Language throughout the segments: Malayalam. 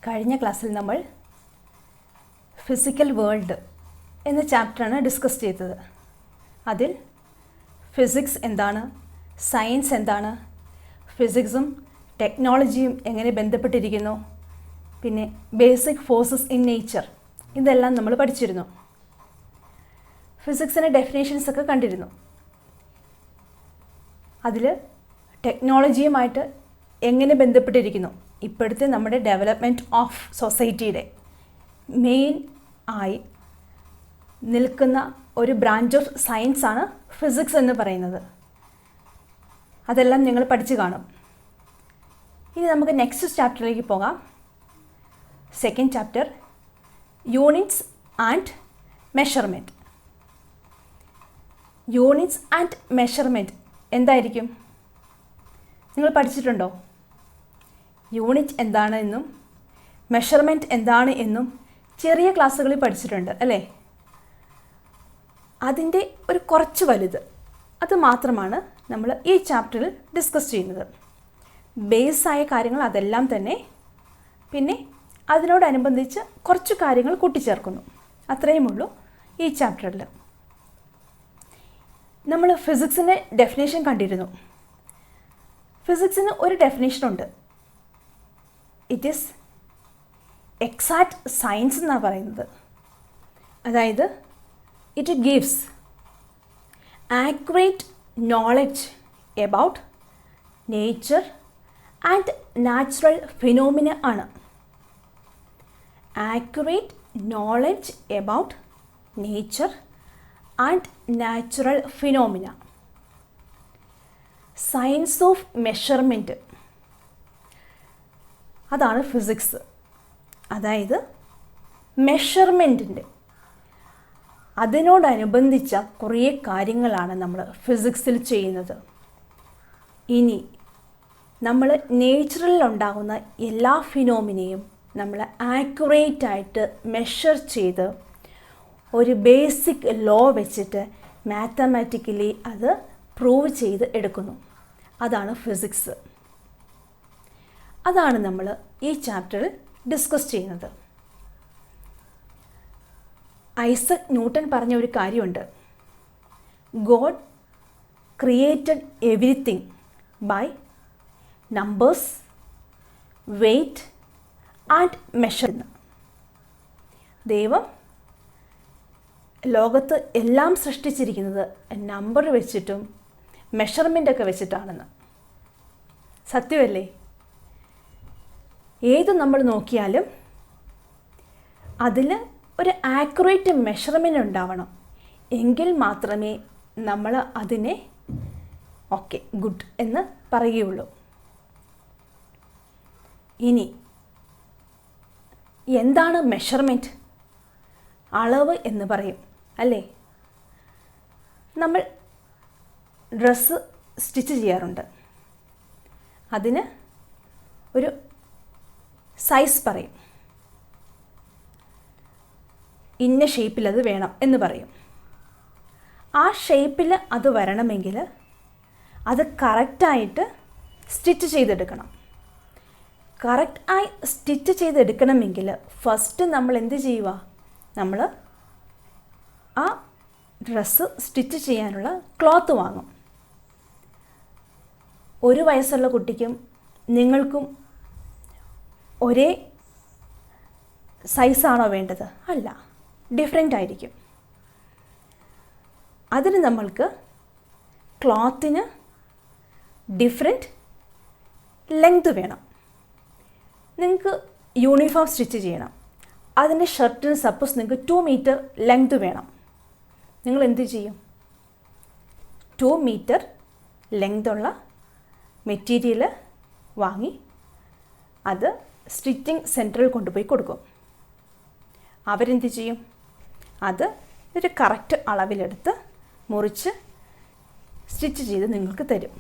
കഴിഞ്ഞ ക്ലാസ്സിൽ നമ്മൾ ഫിസിക്കൽ വേൾഡ് എന്ന ചാപ്റ്ററാണ് ഡിസ്കസ് ചെയ്തത്. അതിൽ ഫിസിക്സ് എന്താണ്, സയൻസ് എന്താണ്, ഫിസിക്സും ടെക്നോളജിയും എങ്ങനെ ബന്ധപ്പെട്ടിരിക്കുന്നു, പിന്നെ ബേസിക് ഫോഴ്സസ് ഇൻ നേച്ചർ, ഇതെല്ലാം നമ്മൾ പഠിച്ചിരുന്നു. ഫിസിക്സിൻ്റെ ഡെഫിനേഷൻസ് ഒക്കെ കണ്ടിരുന്നു. അതിൽ ടെക്നോളജിയുമായിട്ട് എങ്ങനെ ബന്ധപ്പെട്ടിരിക്കുന്നു, ഇപ്പോഴത്തെ നമ്മുടെ ഡെവലപ്മെൻറ്റ് ഓഫ് സൊസൈറ്റിയുടെ മെയിൻ ആയി നിൽക്കുന്ന ഒരു ബ്രാഞ്ച് ഓഫ് സയൻസാണ് ഫിസിക്സ് എന്ന് പറയുന്നത്. അതെല്ലാം നിങ്ങൾ പഠിച്ചു കാണും. ഇനി നമുക്ക് നെക്സ്റ്റ് ചാപ്റ്ററിലേക്ക് പോകാം. Second chapter, units and measurement. Units and measurement എന്തായിരിക്കും? നിങ്ങൾ പഠിച്ചിട്ടുണ്ടോ? യൂണിറ്റ് എന്താണ് എന്നും മെഷർമെൻറ്റ് എന്താണ് എന്നും ചെറിയ ക്ലാസ്സുകളിൽ പഠിച്ചിട്ടുണ്ട് അല്ലേ? അതിൻ്റെ ഒരു കുറച്ച് വലുത് അത് മാത്രമാണ് നമ്മൾ ഈ ചാപ്റ്ററിൽ ഡിസ്കസ് ചെയ്യുന്നത്. ബേസായ കാര്യങ്ങൾ അതെല്ലാം തന്നെ, പിന്നെ അതിനോടനുബന്ധിച്ച് കുറച്ച് കാര്യങ്ങൾ കൂട്ടിച്ചേർക്കുന്നു. അത്രയും ഉള്ളൂ ഈ ചാപ്റ്ററിൽ. നമ്മൾ ഫിസിക്സിൻ്റെ ഡെഫിനേഷൻ കണ്ടിരുന്നു. ഫിസിക്സിന് ഒരു ഡെഫിനേഷനുണ്ട്. ഇറ്റ് ഈസ് എക്സാക്റ്റ് സയൻസ് എന്നാണ് പറയുന്നത്. അതായത് it gives accurate knowledge about nature and natural phenomena ആണ്. Accurate knowledge about nature and natural phenomena. Science of measurement, അതാണ് ഫിസിക്സ്. അതായത് മെഷർമെൻറ്റിൻ്റെ അതിനോടനുബന്ധിച്ച കുറേ കാര്യങ്ങളാണ് നമ്മൾ ഫിസിക്സിൽ ചെയ്യുന്നത്. ഇനി നമ്മൾ നേച്ചറിൽ ഉണ്ടാകുന്ന എല്ലാ ഫിനോമിനയും നമ്മൾ ആക്യുറേറ്റായിട്ട് മെഷർ ചെയ്ത് ഒരു ബേസിക് ലോ വെച്ചിട്ട് മാത്തമാറ്റിക്കലി അത് പ്രൂവ് ചെയ്ത് എടുക്കുന്നു. അതാണ് ഫിസിക്സ്. അതാണ് നമ്മൾ ഈ ചാപ്റ്ററിൽ ഡിസ്കസ് ചെയ്യുന്നത്. ഐസക് ന്യൂട്ടൺ പറഞ്ഞ ഒരു കാര്യമുണ്ട്. God created everything by numbers, weight and measure. ദൈവം ലോകത്ത് എല്ലാം സൃഷ്ടിച്ചിരിക്കുന്നത് നമ്പർ വെച്ചിട്ടും മെഷർമെൻ്റൊക്കെ വെച്ചിട്ടാണെന്ന്. സത്യമല്ലേ? ഏത് നമ്മൾ നോക്കിയാലും അതിൽ ഒരു ആക്യുറേറ്റ് മെഷർമെൻ്റ് ഉണ്ടാവണം. എങ്കിൽ മാത്രമേ നമ്മൾ അതിനെ ഓക്കെ ഗുഡ് എന്ന് പറയുകയുള്ളൂ. ഇനി എന്താണ് മെഷർമെൻറ്റ്? അളവ് എന്ന് പറയും അല്ലേ? നമ്മൾ ഡ്രസ്സ് സ്റ്റിച്ച് ചെയ്യാറുണ്ട്. അതിന് ഒരു സൈസ് പറയും. ഇന്ന ഷേപ്പിൽ അത് വേണം എന്ന് പറയും. ആ ഷേപ്പിൽ അത് വരണമെങ്കിൽ അത് കറക്റ്റായിട്ട് സ്റ്റിച്ച് ചെയ്തെടുക്കണം. കറക്റ്റായി സ്റ്റിച്ച് ചെയ്തെടുക്കണമെങ്കിൽ ഫസ്റ്റ് നമ്മൾ എന്ത് ചെയ്യുക? നമ്മൾ ആ ഡ്രസ്സ് സ്റ്റിച്ച് ചെയ്യാനുള്ള ക്ലോത്ത് വാങ്ങും. 1 വയസ്സുള്ള കുട്ടിക്കും നിങ്ങൾക്കും ഒരേ സൈസാണോ വേണ്ടത്? അല്ല, ഡിഫറെൻ്റ് ആയിരിക്കും. അതിന് നമ്മൾക്ക് ക്ലോത്തിന് ഡിഫറെൻറ്റ് ലെങ്ത് വേണം. നിങ്ങൾക്ക് യൂണിഫോം സ്റ്റിച്ച് ചെയ്യണം. അതിൻ്റെ ഷർട്ടിന് സപ്പോസ് നിങ്ങൾക്ക് 2 മീറ്റർ ലെങ്ത് വേണം. നിങ്ങൾ എന്ത് ചെയ്യും? 2 മീറ്റർ ലെങ്തുള്ള മെറ്റീരിയൽ വാങ്ങി അത് സ്റ്റിച്ചിങ് സെൻറ്ററിൽ കൊണ്ടുപോയി കൊടുക്കും. അവരെന്ത് ചെയ്യും? അത് ഒരു കറക്റ്റ് അളവിലെടുത്ത് മുറിച്ച് സ്റ്റിച്ച് ചെയ്ത് നിങ്ങൾക്ക് തരും.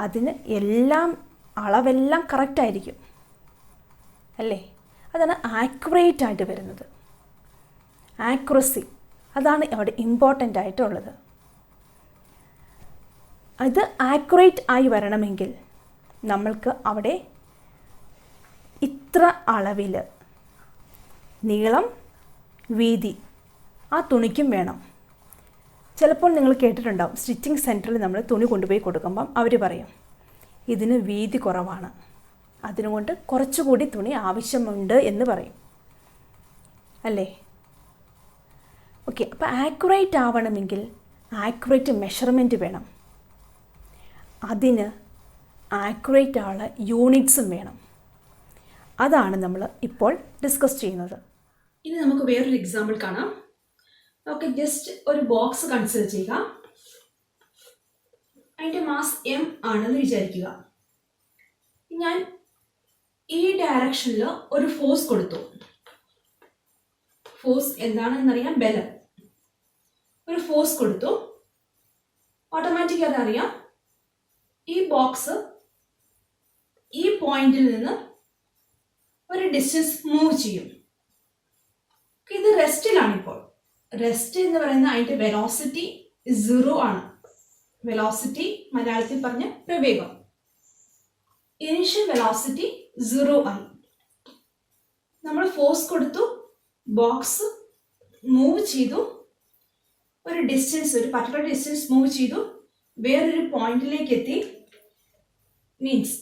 അതിന് എല്ലാം അളവെല്ലാം കറക്റ്റായിരിക്കും അല്ലേ? അതാണ് ആക്യുറേറ്റ് ആയിട്ട് വരുന്നത്. ആക്യുറസി അതാണ് അവിടെ ഇമ്പോർട്ടൻ്റ് ആയിട്ടുള്ളത്. അത് ആക്യുറേറ്റ് ആയി വരണമെങ്കിൽ നമ്മൾക്ക് അവിടെ ഇത്ര അളവിൽ നീളം വീതി ആ തുണിക്കും വേണം. ചിലപ്പോൾ നിങ്ങൾ കേട്ടിട്ടുണ്ടാവും, സ്റ്റിച്ചിങ് സെൻറ്ററിൽ നമ്മൾ തുണി കൊണ്ടുപോയി കൊടുക്കുമ്പം അവർ പറയും ഇതിന് വീതി കുറവാണ്, അതിനുകൊണ്ട് കുറച്ചുകൂടി തുണി ആവശ്യമുണ്ട് എന്ന് പറയും അല്ലേ? ഓക്കെ, അപ്പോൾ ആക്യുറേറ്റ് ആവണമെങ്കിൽ ആക്യുറേറ്റ് മെഷർമെൻറ്റ് വേണം. അതിന് ആക്യുറേറ്റ് ആയുള്ള യൂണിറ്റ്സും വേണം. അതാണ് നമ്മൾ ഇപ്പോൾ ഡിസ്കസ് ചെയ്യുന്നത്. ഇനി നമുക്ക് വേറൊരു എക്സാമ്പിൾ കാണാം. ഓക്കെ, ജസ്റ്റ് ഒരു ബോക്സ് കൺസിഡർ ചെയ്യുക. അതിൻ്റെ മാസ് m ആണെന്ന് വിചാരിക്കുക. ഞാൻ ഈ ഡയറക്ഷനിൽ ഒരു ഫോഴ്സ് കൊടുത്തു. ഫോഴ്സ് എന്താണെന്നറിയാം, ബലം. ഒരു ഫോഴ്സ് കൊടുത്തു. ഓട്ടോമാറ്റിക്കായിട്ട് അറിയാം ഈ ബോക്സ് ഈ പോയിന്റിൽ നിന്ന് ഒരു ഡിസ്റ്റൻസ് മൂവ് ചെയ്യും. ഇത് റെസ്റ്റിലാണ്. ഇപ്പോൾ റെസ്റ്റ് എന്ന് പറയുന്ന അതിൻ്റെ വെലോസിറ്റി 0 ആണ്. വെലോസിറ്റി മലയാളത്തിൽ പറഞ്ഞ പ്രവേഗം. ഇനിഷ്യൽ വെലോസിറ്റി 0 ആയി. നമ്മൾ ഫോഴ്സ് കൊടുത്തു, ബോക്സ് മൂവ് ചെയ്തു, ഒരു ഡിസ്റ്റൻസ്, ഒരു പർട്ടിക്കുലർ ഡിസ്റ്റൻസ് മൂവ് ചെയ്തു, വേറൊരു പോയിന്റിലേക്ക് എത്തി. മീൻസ്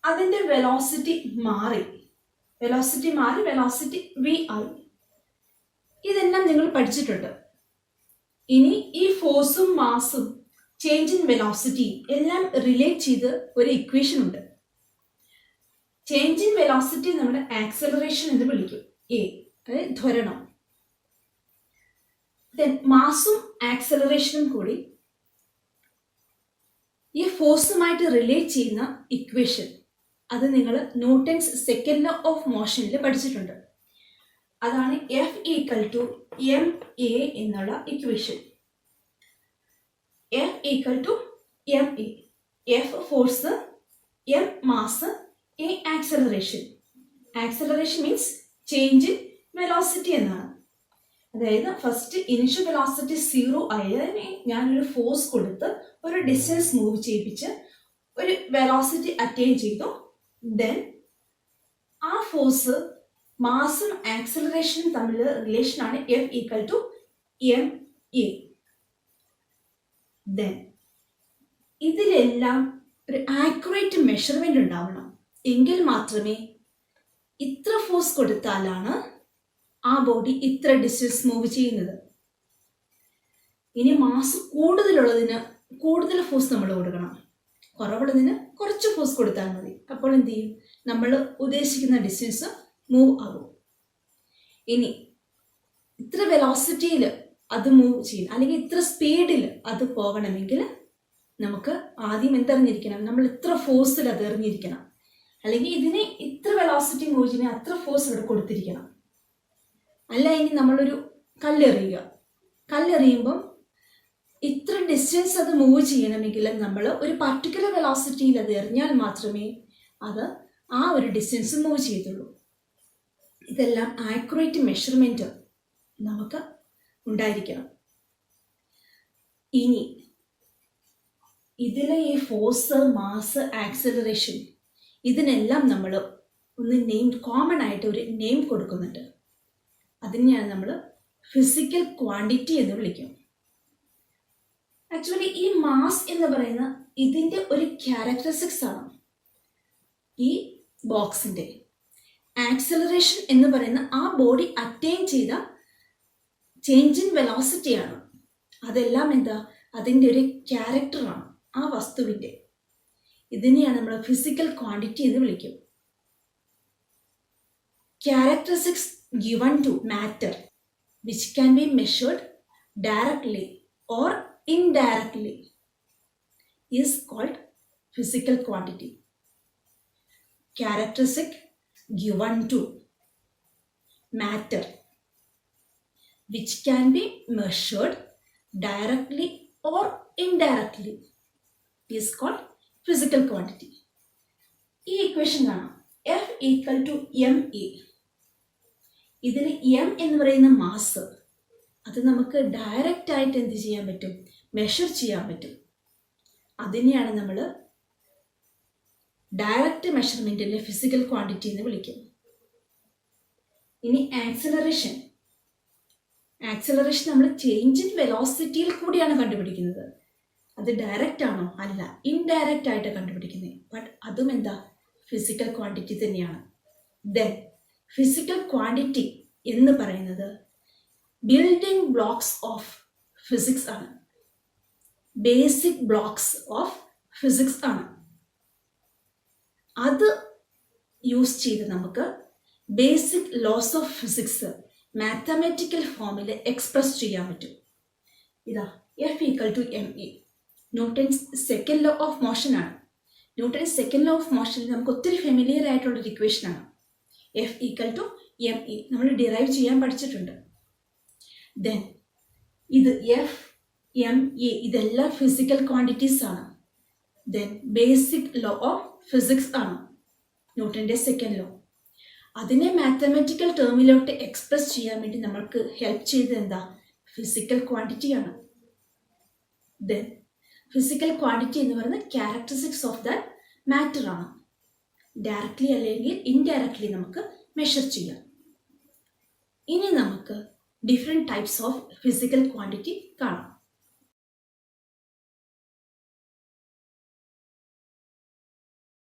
അതിൻ്റെ വെലോസിറ്റി മാറി. വെലോസിറ്റി v ആയി. ഇതെല്ലാം നിങ്ങൾ പഠിച്ചിട്ടുണ്ട്. ഇനി ഈ ഫോഴ്സും മാസും ചേഞ്ച് ഇൻ വെലോസിറ്റി എല്ലാം റിലേറ്റ് ചെയ്ത് ഒരു ഇക്വേഷൻ ഉണ്ട്. ചേഞ്ച് ഇൻ വെലോസിറ്റി നമ്മുടെ ആക്സലറേഷൻ എന്ന് വിളിക്കും, a, അതായത് ത്വരണം. ദെൻ മാസും ആക്സലറേഷനും കൂടി ഈ ഫോഴ്സുമായിട്ട് റിലേറ്റ് ചെയ്യുന്ന ഇക്വേഷൻ, അത് നിങ്ങൾ ന്യൂട്ടൺസ് സെക്കൻഡ് ലോ ഓഫ് മോഷനിൽ പഠിച്ചിട്ടുണ്ട്. അതാണ് F = ma എന്നുള്ള equation. F = ma. F force, m mass, a acceleration. Acceleration means change in velocity എന്നാണ്. അതായത് ഫസ്റ്റ് ഇനിഷ്യൽ വെലോസിറ്റി 0 ആയതിനെ ഞാനൊരു ഫോഴ്സ് കൊടുത്ത് ഒരു ഡിസ്റ്റൻസ് മൂവ് ചെയ്യിപ്പിച്ച് ഒരു വെലോസിറ്റി അറ്റൈൻ ചെയ്തു. ദെൻ ആ ഫോഴ്സ്, മാസും ആക്സലറേഷനും തമ്മിലുള്ള റിലേഷനാണ് F = ma. ദെൻ ഇതിലെല്ലാം ഒരു ആക്യുറേറ്റ് മെഷർമെന്റ് ഉണ്ടാവണം. എങ്കിൽ മാത്രമേ ഇത്ര ഫോഴ്സ് കൊടുത്താലാണ് ആ ബോഡി ഇത്ര ഡിസ്റ്റൻസ് മൂവ് ചെയ്യുന്നത്. ഇനി മാസ് കൂടുതലുള്ളതിന് കൂടുതൽ ഫോഴ്സ് നമ്മൾ കൊടുക്കണം, കുറവുള്ളതിന് കുറച്ച് ഫോഴ്സ് കൊടുത്താൽ മതി. അപ്പോൾ എന്ത് ചെയ്യും? നമ്മൾ ഉദ്ദേശിക്കുന്ന ഡിസ്റ്റൻസ് മൂവ് ആകും. ഇനി ഇത്ര വെലോസിറ്റിയിൽ അത് മൂവ് ചെയ്യും, അല്ലെങ്കിൽ ഇത്ര സ്പീഡിൽ അത് പോകണമെങ്കിൽ നമുക്ക് ആദ്യം എന്തറിഞ്ഞിരിക്കണം? നമ്മൾ ഇത്ര ഫോഴ്സിൽ അത് എറിഞ്ഞിരിക്കണം. അല്ലെങ്കിൽ ഇതിന് ഇത്ര വെലോസിറ്റി മൂവ് ചെയ്യുന്ന അത്ര ഫോഴ്സ് ഇവിടെ കൊടുത്തിരിക്കണം. അല്ല ഇനി നമ്മളൊരു കല്ലെറിയുമ്പം ഇത്ര ഡിസ്റ്റൻസ് അത് മൂവ് ചെയ്യണമെങ്കിൽ നമ്മൾ ഒരു പർട്ടിക്കുലർ വെലോസിറ്റിയിൽ അത് എറിഞ്ഞാൽ മാത്രമേ അത് ആ ഒരു ഡിസ്റ്റൻസ് മൂവ് ചെയ്തുള്ളൂ. ഇതെല്ലാം ആക്യുറേറ്റ് മെഷർമെൻറ്റ് നമുക്ക് ഉണ്ടായിരിക്കണം. ഇനി ഇതിലെ ഈ ഫോഴ്സ്, മാസ്, ആക്സലറേഷൻ ഇതിനെല്ലാം നമ്മൾ ഒന്ന് കോമൺ ആയിട്ട് ഒരു നെയിം കൊടുക്കുന്നുണ്ട്. അതിനെയാണ് നമ്മൾ ഫിസിക്കൽ ക്വാണ്ടിറ്റി എന്ന് വിളിക്കും. ആക്ച്വലി ഈ മാസ് എന്ന് പറയുന്ന ഇതിൻ്റെ ഒരു ക്യാരക്ടറിസ്റ്റിക്സ് ആണ് ഈ ബോക്സിൻ്റെ. ആക്സലറേഷൻ എന്ന് പറയുന്ന ആ ബോഡി അറ്റൈൻ ചെയ്ത ചേഞ്ച് ഇൻ വെലോസിറ്റിയാണ്. അതെല്ലാം എന്താ? അതിൻ്റെ ഒരു ക്യാരക്ടറാണ് ആ വസ്തുവിൻ്റെ. ഇതിനെയാണ് നമ്മൾ ഫിസിക്കൽ ക്വാണ്ടിറ്റി എന്ന് വിളിക്കും. Characteristics given to matter which can be measured directly or indirectly is called physical quantity. Characteristic given to matter which can be measured directly or indirectly is called physical quantity. ഈ ഇക്വേഷൻ കാണാം, F = ma. ഇതിൽ m എന്ന് പറയുന്ന മാസ്, അത് നമുക്ക് ഡയറക്റ്റ് ആയിട്ട് എന്ത് ചെയ്യാൻ പറ്റും? മെഷർ ചെയ്യാൻ പറ്റും. അതിനെയാണ് നമ്മൾ ഡയറക്റ്റ് മെഷർമെൻറ്റിനെ ഫിസിക്കൽ ക്വാണ്ടിറ്റി എന്ന് വിളിക്കും. ഇനി ആക്സിലറേഷൻ നമ്മൾ ചേഞ്ച് ഇൻ വെലോസിറ്റിയിൽ കൂടിയാണ് കണ്ടുപിടിക്കുന്നത്. അത് ഡയറക്റ്റ് ആണോ? അല്ല, ഇൻഡയറക്റ്റ് ആയിട്ട് കണ്ടുപിടിക്കുന്നത്. ബട്ട് അതും എന്താ? ഫിസിക്കൽ ക്വാണ്ടിറ്റി തന്നെയാണ്. ദെൻ ഫിസിക്കൽ ക്വാണ്ടിറ്റി എന്ന് പറയുന്നത് ബിൽഡിംഗ് ബ്ലോക്സ് ഓഫ് ഫിസിക്സ് ആണ്. ബേസിക് ബ്ലോക്സ് ഓഫ് ഫിസിക്സ് ആണ്. അത് യൂസ് ചെയ്ത് നമുക്ക് basic loss of physics mathematical ഫോമിൽ എക്സ്പ്രസ് ചെയ്യാൻ പറ്റും. ഇതാ F=ma. Newton's second law of motion ആണ്. ന്യൂട്ടൺസ് സെക്കൻഡ് ലോ ഓഫ് മോഷനിൽ നമുക്ക് ഒത്തിരി ഫെമിലിയർ ആയിട്ടുള്ളൊരു ഇക്വേഷൻ ആണ്. F=ma. നമ്മൾ ഡിറൈവ് ചെയ്യാൻ പഠിച്ചിട്ടുണ്ട്. ദെൻ ഇത് F, ma ഇതെല്ലാം ഫിസിക്കൽ ക്വാണ്ടിറ്റീസ് ആണ്. Then basic law of physics ആണ് ന്യൂട്ടൻ്റെ സെക്കൻഡ് ലോ. അതിനെ മാത്തമാറ്റിക്കൽ ടേമിലോട്ട് എക്സ്പ്രസ് ചെയ്യാൻ വേണ്ടി നമ്മൾക്ക് ഹെൽപ്പ് ചെയ്തത് എന്താ? ഫിസിക്കൽ ക്വാണ്ടിറ്റിയാണ്. ദെൻ ഫിസിക്കൽ ക്വാണ്ടിറ്റി എന്ന് പറയുന്നത് ക്യാരക്ടറിസ്റ്റിക്സ് ഓഫ് ദാറ്റ് മാറ്റർ ആണ്. ഡയറക്റ്റ്ലി അല്ലെങ്കിൽ ഇൻഡയറക്റ്റ്ലി നമുക്ക് മെഷർ ചെയ്യാം. ഇനി നമുക്ക് different types of physical quantity കാണാം.